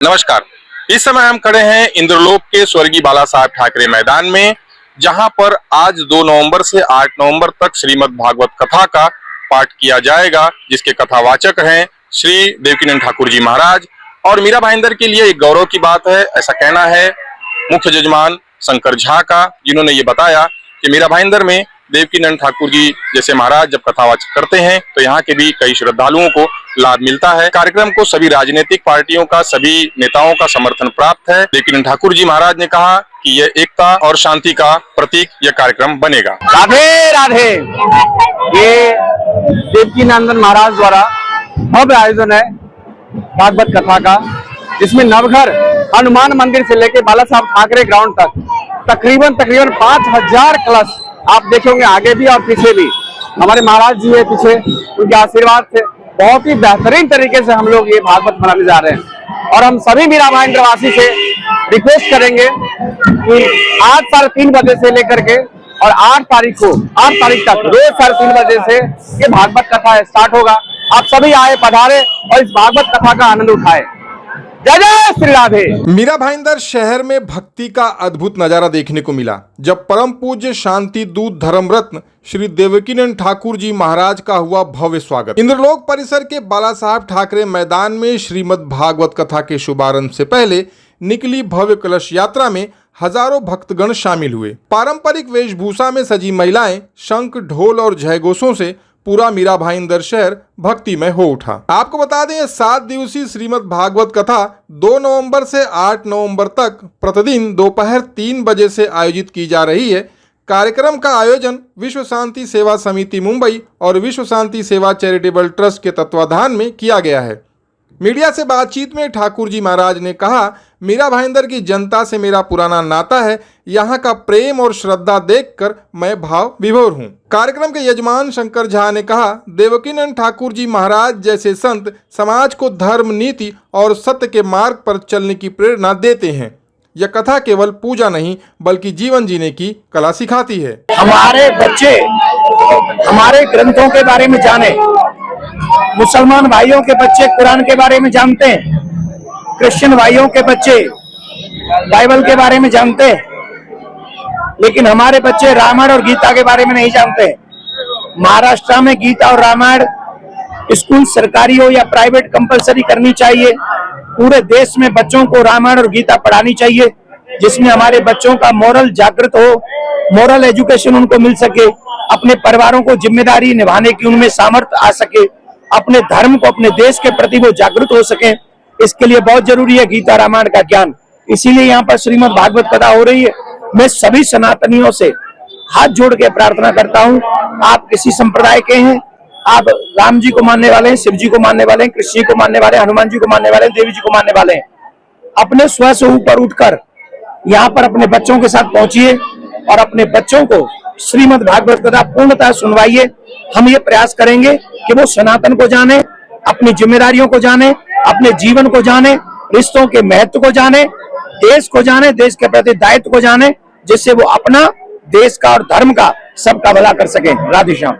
नमस्कार। इस समय हम खड़े हैं इंद्रलोक के स्वर्गीय बाला साहब ठाकरे मैदान में, जहां पर आज 2 नवंबर से 8 नवंबर तक श्रीमद् भागवत कथा का पाठ किया जाएगा, जिसके कथावाचक हैं श्री देवकीनंद ठाकुर जी महाराज। और मीरा भाईंदर के लिए एक गौरव की बात है, ऐसा कहना है मुख्य जजमान शंकर झा का, जिन्होंने ये बताया कि मीरा भाईंदर में देवकीनंद ठाकुर जी जैसे महाराज जब कथावाचक करते हैं तो यहाँ के भी कई श्रद्धालुओं को लाभ मिलता है। कार्यक्रम को सभी राजनीतिक पार्टियों का, सभी नेताओं का समर्थन प्राप्त है। लेकिन ठाकुर जी महाराज ने कहा कि यह एकता और शांति का प्रतीक यह कार्यक्रम बनेगा। राधे राधे। ये देवकीनंदन महाराज द्वारा भव्य आयोजन है भागवत कथा का, जिसमें नवघर हनुमान मंदिर से लेके बाला साहब ठाकरे ग्राउंड तक तकरीबन 5000 कलश आप देखेंगे, आगे भी और पीछे भी। हमारे महाराज जी है पीछे, उनके आशीर्वाद से बहुत ही बेहतरीन तरीके से हम लोग ये भागवत मनाने जा रहे हैं। और हम सभी मीरा भाईंदर वासी से रिक्वेस्ट करेंगे कि आज 3:30 बजे से लेकर के और 8 तारीख तक रोज 3:30 बजे से ये भागवत कथा स्टार्ट होगा। आप सभी आए, पधारे और इस भागवत कथा का आनंद उठाए। जय जय श्री राधे। मीरा भाईंदर शहर में भक्ति का अद्भुत नजारा देखने को मिला जब परम पूज्य शांति दूत धर्म रत्न श्री देवकीनंद ठाकुर जी महाराज का हुआ भव्य स्वागत। इंद्रलोक परिसर के बाला साहब ठाकरे मैदान में श्रीमद् भागवत कथा के शुभारंभ से पहले निकली भव्य कलश यात्रा में हजारों भक्तगण शामिल हुए। पारंपरिक वेशभूषा में सजी महिलाएं शंख, ढोल और जयघोषों से पूरा मीरा भाईंदर शहर भक्तिमय हो उठा। आपको बता दें, 7 दिवसीय श्रीमद् भागवत कथा 2 नवंबर से 8 नवंबर तक प्रतिदिन दोपहर 3 बजे से आयोजित की जा रही है। कार्यक्रम का आयोजन विश्व शांति सेवा समिति मुंबई और विश्व शांति सेवा चैरिटेबल ट्रस्ट के तत्वाधान में किया गया है। मीडिया से बातचीत में ठाकुर जी महाराज ने कहा, मीरा भाईंदर की जनता से मेरा पुराना नाता है। यहाँ का प्रेम और श्रद्धा देखकर मैं भाव विभोर हूँ। कार्यक्रम के यजमान शंकर झा ने कहा, देवकीनंद ठाकुर जी महाराज जैसे संत समाज को धर्म, नीति और सत्य के मार्ग पर चलने की प्रेरणा देते हैं। यह कथा केवल पूजा नहीं बल्कि जीवन जीने की कला सिखाती है। हमारे बच्चे हमारे ग्रंथों के बारे में जाने, मुसलमान भाइयों के बच्चे कुरान के बारे में जानते हैं, क्रिश्चियन भाइयों के बच्चे बाइबल के बारे में जानते हैं, लेकिन हमारे बच्चे रामायण और गीता के बारे में नहीं जानते। महाराष्ट्र में गीता और रामायण स्कूल सरकारी हो या प्राइवेट कंपलसरी करनी चाहिए। पूरे देश में बच्चों को रामायण और गीता पढ़ानी चाहिए, जिसमें हमारे बच्चों का मोरल जागृत हो, मोरल एजुकेशन उनको मिल सके, अपने परिवारों को जिम्मेदारी निभाने की उनमें सामर्थ्य आ सके, अपने धर्म को, अपने देश के प्रति वो जागृत हो सके। इसके लिए बहुत जरूरी है गीता रामायण का ज्ञान। इसीलिए यहाँ पर श्रीमद् भागवत कथा हो रही है। मैं सभी सनातनियों से हाथ जोड़ के प्रार्थना करता हूँ, आप किसी संप्रदाय के हैं, आप राम जी को मानने वाले हैं, शिव जी को मानने वाले हैं, कृष्ण जी को मानने वाले हैं, हनुमान जी को मानने वाले हैं, देवी जी को मानने वाले हैं, अपने स्व से ऊपर उठकर यहाँ पर अपने बच्चों के साथ पहुंचिए और अपने बच्चों को श्रीमद् भागवत कथा पूर्णतः सुनवाइए। हम ये प्रयास करेंगे कि वो सनातन को जाने, अपनी जिम्मेदारियों को जाने, अपने जीवन को जाने, रिश्तों के महत्व को जाने, देश को जाने, देश के प्रति दायित्व को जाने, जिससे वो अपना, देश का और धर्म का सबका भला कर सके। राधे श्याम।